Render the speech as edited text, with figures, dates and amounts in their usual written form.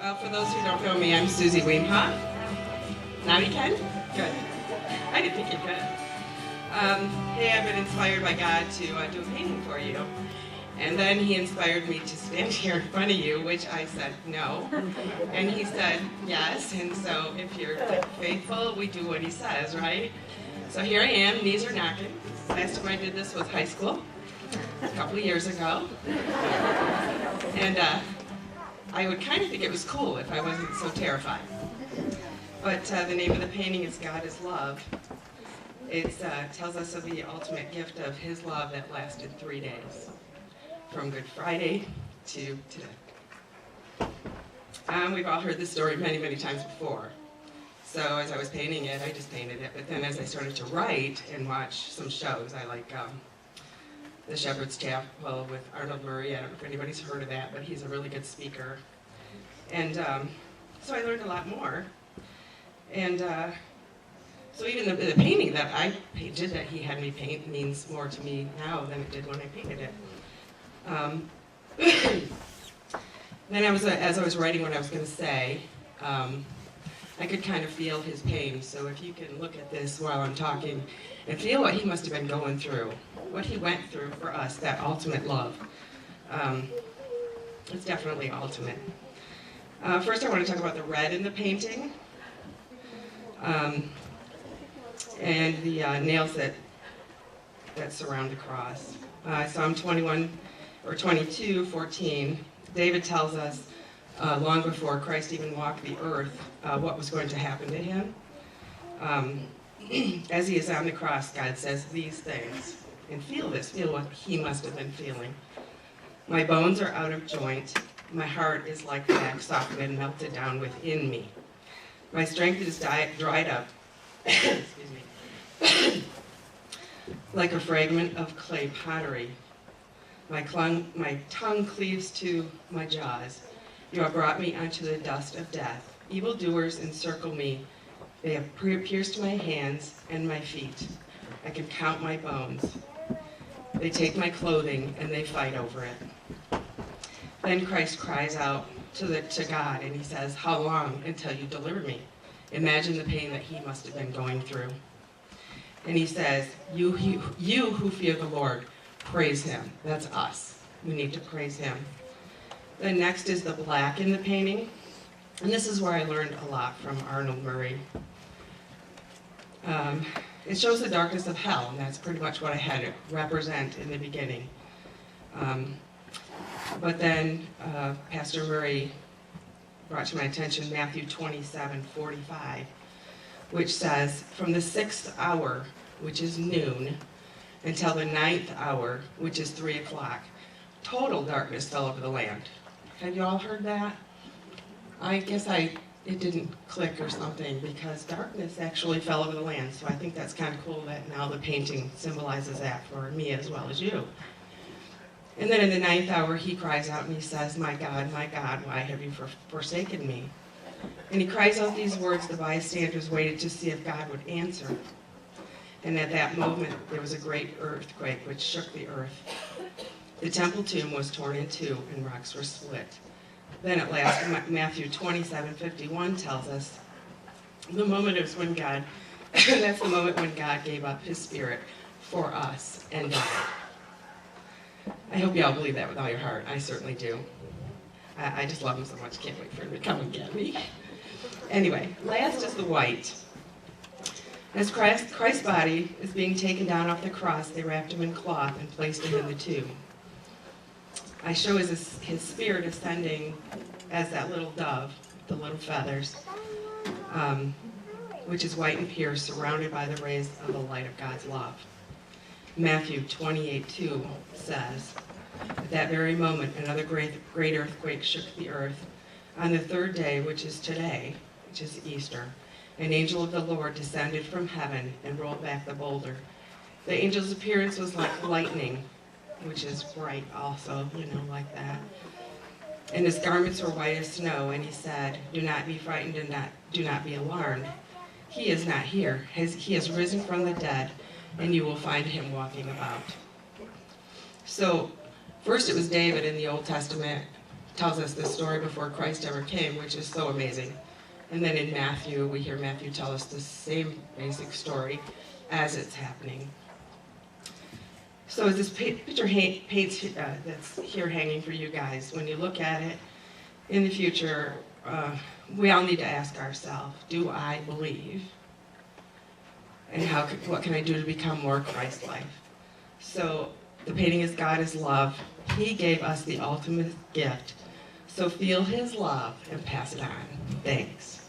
Well, for those who don't know me, I'm Susie W. Now you can? Good. I didn't think you could. Hey, I've been inspired by God to do a painting for you. And then he inspired me to stand here in front of you, which I said no. And he said yes, and so if you're faithful, we do what he says, right? So here I am, knees are knocking. Last time I did this was high school, a couple of years ago. And I would kind of think it was cool if I wasn't so terrified. But the name of the painting is God is Love. It tells us of the ultimate gift of his love that lasted 3 days, from Good Friday to today. We've all heard this story many, many times before. So as I was painting it, I just painted it. But then as I started to write and watch some shows, I like The Shepherd's Chapel with Arnold Murray. I don't know if anybody's heard of that, but he's a really good speaker. And so I learned a lot more. And so even the painting that I painted, that he had me paint, means more to me now than it did when I painted it. Then as I was writing what I was going to say, I could kind of feel his pain. So if you can look at this while I'm talking and feel what he must have been going through, what he went through for us, that ultimate love. It's definitely ultimate. First I want to talk about the red in the painting. And the nails that surround the cross. Psalm 22:14, David tells us long before Christ even walked the earth what was going to happen to him. As he is on the cross, God says these things. And feel what he must have been feeling. My bones are out of joint. My heart is like wax softened and melted down within me. My strength is dried up. Excuse me. Like a fragment of clay pottery. My tongue cleaves to my jaws. You have brought me unto the dust of death. Evildoers encircle me. They have pierced my hands and my feet. I can count my bones. They take my clothing and they fight over it. Then Christ cries out to God and he says, how long until you deliver me? Imagine the pain that he must have been going through. And he says, you who fear the Lord, praise him. That's us. We need to praise him. Then next is the black in the painting. And this is where I learned a lot from Arnold Murray. It shows the darkness of hell, and that's pretty much what I had it represent in the beginning. But then Pastor Murray brought to my attention Matthew 27:45, which says, from the 6th hour, which is noon, until the 9th hour, which is 3 o'clock, total darkness fell over the land. Have you all heard that? I guess it didn't click or something, because darkness actually fell over the land. So I think that's kind of cool that now the painting symbolizes that for me as well as you. And then in the 9th hour, he cries out and he says, my God, why have you forsaken me? And he cries out these words. The bystanders waited to see if God would answer. And at that moment, there was a great earthquake which shook the earth. The temple tomb was torn in two and rocks were split. Then at last, Matthew 27:51 tells us, the moment is when God, that's the moment when God gave up his spirit for us and died. I hope you all believe that with all your heart. I certainly do. I just love him so much. Can't wait for him to come and get me. Anyway, last is the white. As Christ's body is being taken down off the cross, they wrapped him in cloth and placed him in the tomb. I show his spirit ascending as that little dove, the little feathers, which is white and pure, surrounded by the rays of the light of God's love. Matthew 28:2 says, at that very moment, another great earthquake shook the earth. On the 3rd day, which is today, which is Easter, an angel of the Lord descended from heaven and rolled back the boulder. The angel's appearance was like lightning, which is bright also, like that. And his garments were white as snow, and he said, do not be frightened and do not be alarmed. He is not here. He has risen from the dead, and you will find him walking about. So, first it was David in the Old Testament tells us this story before Christ ever came, which is so amazing. And then in Matthew, we hear Matthew tell us the same basic story as it's happening. So as this picture paints that's here hanging for you guys, when you look at it in the future, we all need to ask ourselves, do I believe? And what can I do to become more Christ-like? So the painting is God is love. He gave us the ultimate gift. So feel his love and pass it on. Thanks.